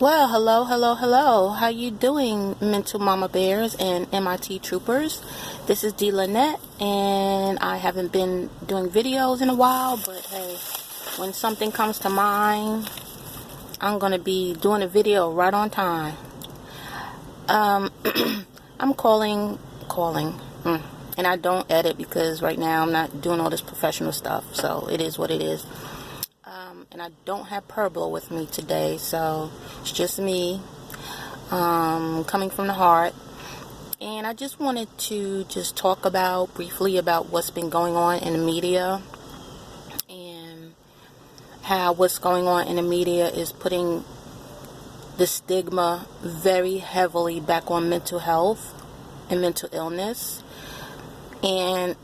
Well, hello. How you doing, mental mama bears and MIT troopers? This is D. Lynette, and I haven't been doing videos in a while, but hey, when something comes to mind, I'm going to be doing a video right on time. I'm calling, and I don't edit because right now I'm not doing all this professional stuff, so it is what it is. And I don't have Purblo with me today, so it's just me coming from the heart. And I just wanted to talk briefly about what's been going on in the media and how what's going on in the media is putting the stigma very heavily back on mental health and mental illness. And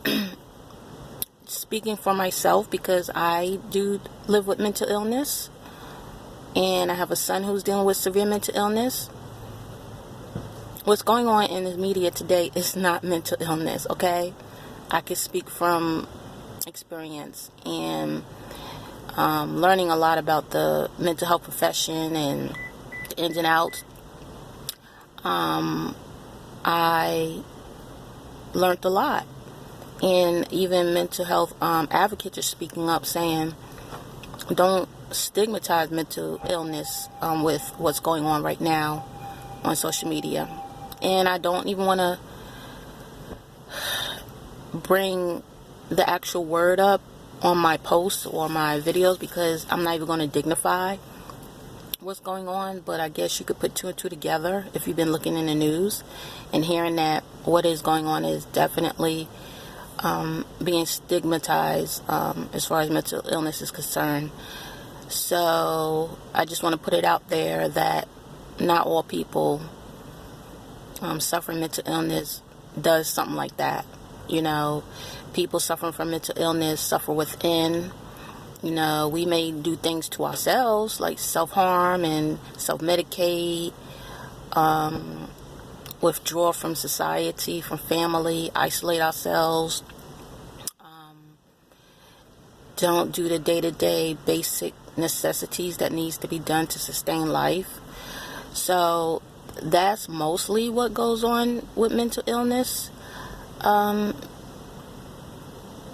speaking for myself, because I do live with mental illness and I have a son who's dealing with severe mental illness, what's going on in the media today is not mental illness, okay? I can speak from experience and learning a lot about the mental health profession and the ins and outs. I learned a lot. And even mental health advocates are speaking up, saying don't stigmatize mental illness with what's going on right now on social media. And I don't even want to bring the actual word up on my posts or my videos because I'm not even going to dignify what's going on. But I guess you could put two and two together if you've been looking in the news and hearing that what is going on is definitely being stigmatized as far as mental illness is concerned. So I just want to put it out there that not all people suffering mental illness does something like that. You know, people suffering from mental illness suffer within. You know, we may do things to ourselves like self-harm and self-medicate, withdraw from society, from family, isolate ourselves, don't do the day-to-day basic necessities that needs to be done to sustain life. So that's mostly what goes on with mental illness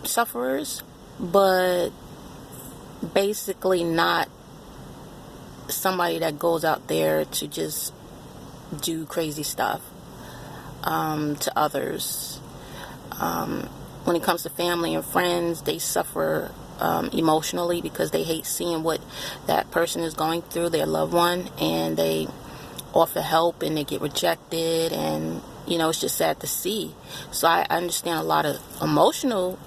sufferers, but basically not somebody that goes out there to just do crazy stuff to others. When it comes to family and friends, they suffer emotionally because they hate seeing what that person is going through, their loved one, and they offer help and they get rejected, and you know, it's just sad to see. So I understand a lot of emotional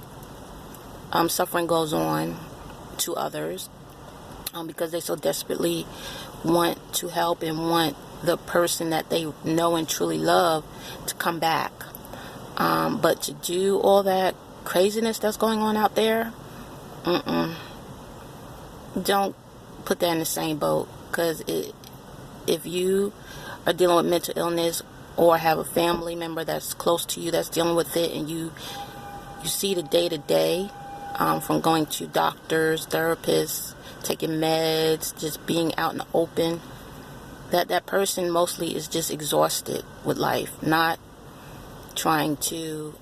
suffering goes on to others because they so desperately want to help and want the person that they know and truly love to come back. But to do all that craziness that's going on out there, don't put that in the same boat. Because if you are dealing with mental illness or have a family member that's close to you that's dealing with it, and you see the day-to-day from going to doctors, therapists, taking meds, just being out in the open, that person mostly is just exhausted with life, not trying to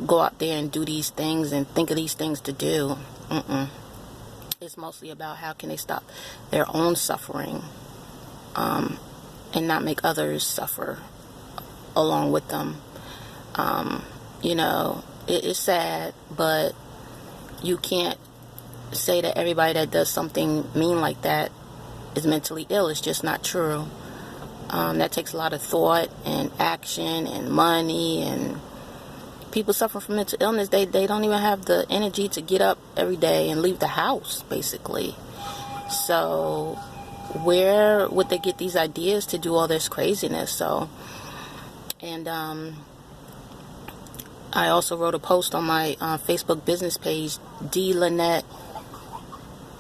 go out there and do these things and think of these things to do. It's mostly about how can they stop their own suffering and not make others suffer along with them. It's sad, but you can't say that everybody that does something mean like that is mentally ill. It's just not true. That takes a lot of thought and action and money, and people suffering from mental illness, they don't even have the energy to get up every day and leave the house, basically. So where would they get these ideas to do all this craziness? And I also wrote a post on my Facebook business page, D. Lynette,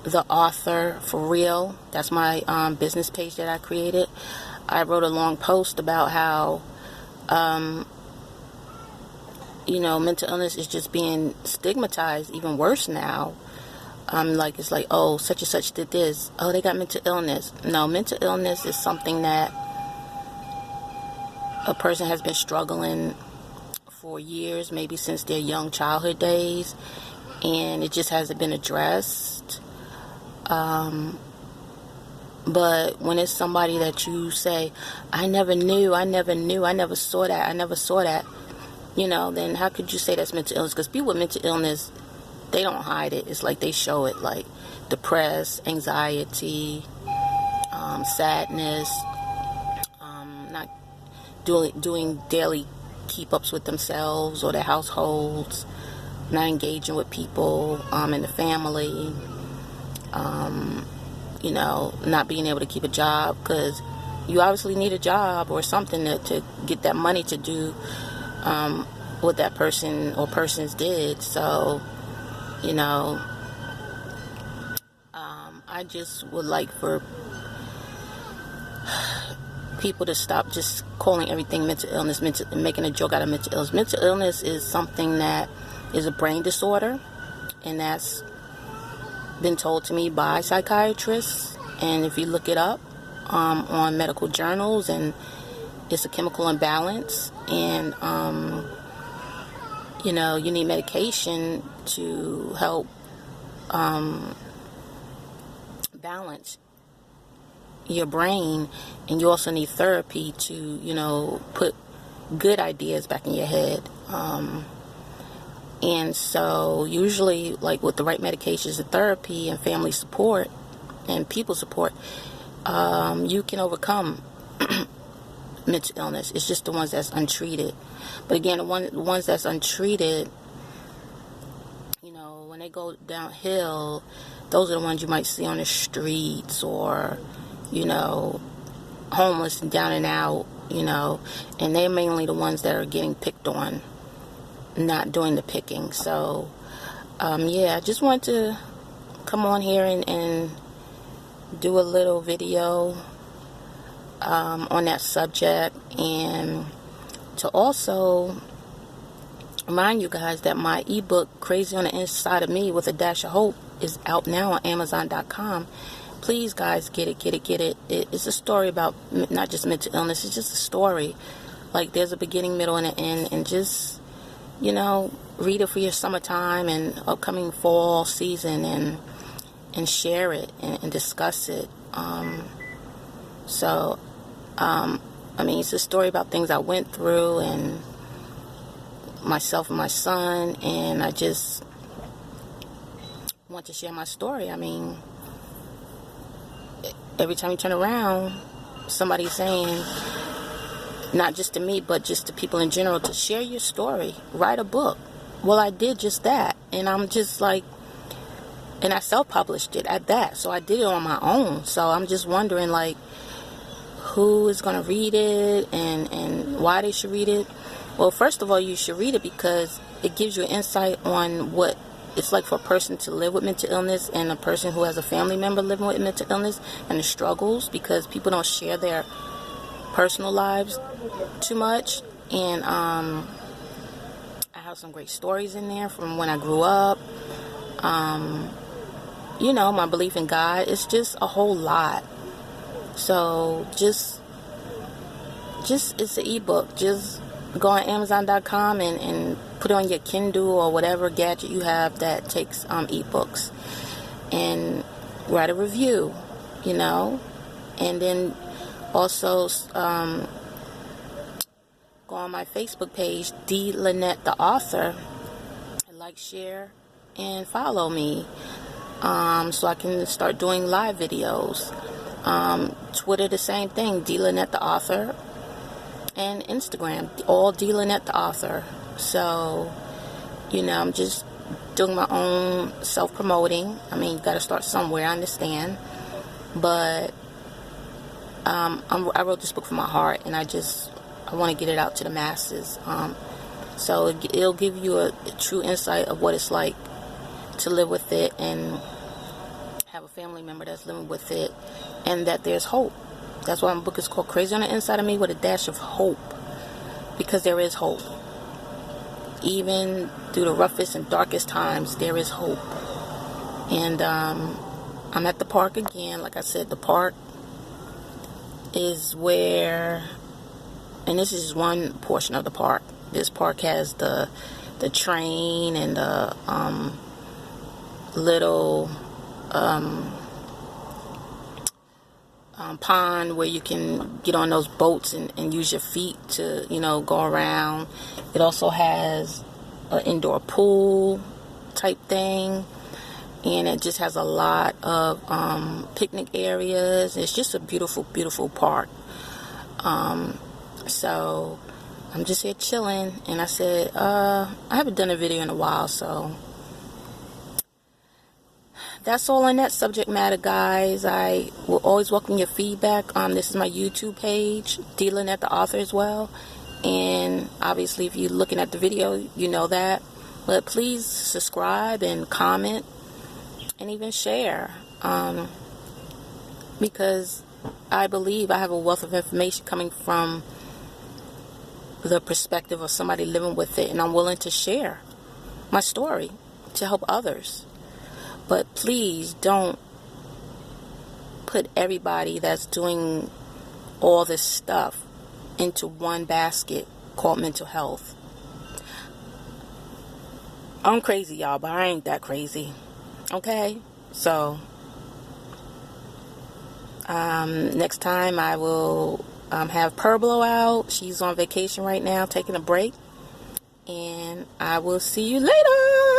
the author, for real. That's my business page that I created. I wrote a long post about how mental illness is just being stigmatized even worse now. like, it's like, oh, such and such did this. Oh, they got mental illness. No, mental illness is something that a person has been struggling for years, maybe since their young childhood days, and it just hasn't been addressed. But when it's somebody that you say, I never knew, I never saw that, you know, then how could you say that's mental illness? Because people with mental illness, they don't hide it. It's like they show it, like depressed, anxiety, sadness, not doing daily keep-ups with themselves or their households, not engaging with people in the family, you know, not being able to keep a job, because you obviously need a job or something to get that money to do what that person or persons did. So, you know, I just would like for people to stop just calling everything mental illness, making a joke out of mental illness. Mental illness is something that is a brain disorder, and that's been told to me by psychiatrists. And if you look it up on medical journals, and it's a chemical imbalance, and you know, you need medication to help balance your brain, and you also need therapy to, you know, put good ideas back in your head. And so usually, like with the right medications and therapy and family support and people support, you can overcome mental illness. It's just the ones that's untreated. But again, the ones that's untreated, you know, when they go downhill, those are the ones you might see on the streets, or, you know, homeless and down and out, you know, and they're mainly the ones that are getting picked on, not doing the picking. So, yeah, I just wanted to come on here and do a little video on that subject, and to also remind you guys that my ebook, Crazy on the Inside of Me with a Dash of Hope, is out now on Amazon.com. Please, guys, get it. It's a story about not just mental illness. It's just a story. Like, there's a beginning, middle, and an end. And just, you know, read it for your summertime and upcoming fall season, and share it and discuss it. So, I mean, it's a story about things I went through, and myself and my son, and I just want to share my story. I mean, every time you turn around, somebody's saying, not just to me, but just to people in general, to share your story, write a book. Well, I did just that, and I'm just like, and I self-published it at that, so I did it on my own. So I'm just wondering, like, who is going to read it, and why they should read it. Well, first of all, you should read it because it gives you an insight on what it's like for a person to live with mental illness, and a person who has a family member living with mental illness, and the struggles, because people don't share their personal lives too much. And I have some great stories in there from when I grew up. You know, my belief in God. It's just a whole lot. So just it's an ebook. Just go on Amazon.com and put it on your Kindle or whatever gadget you have that takes ebooks, and write a review, you know. And then also go on my Facebook page, D. Lynette the author, and like, share, and follow me, so I can start doing live videos. Twitter, the same thing, D. Lynette the author, and Instagram, all D. Lynette the author. So, you know, I'm just doing my own self-promoting. I mean, you got to start somewhere, I understand, but I wrote this book from my heart, and I want to get it out to the masses. So it'll give you a true insight of what it's like to live with it, and have a family member that's living with it, and that there's hope. That's why my book is called Crazy on the Inside of Me with a Dash of Hope, because there is hope. Even through the roughest and darkest times, there is hope. And I'm at the park again. Like I said, the park is where, and this is one portion of the park. This park has the train and the little pond where you can get on those boats and use your feet to, you know, go around. It also has an indoor pool type thing, and it just has a lot of picnic areas. It's just a beautiful, beautiful park. So I'm just here chilling, and I said I haven't done a video in a while, so that's all on that subject matter, guys. I will always welcome your feedback. This is my YouTube page, Dealing at the Author as well. And obviously, if you're looking at the video, you know that. But please subscribe and comment and even share. Because I believe I have a wealth of information coming from the perspective of somebody living with it. And I'm willing to share my story to help others. But please don't put everybody that's doing all this stuff into one basket called mental health. I'm crazy, y'all, but I ain't that crazy. Okay? So, next time I will have Pueblo out. She's on vacation right now, taking a break. And I will see you later.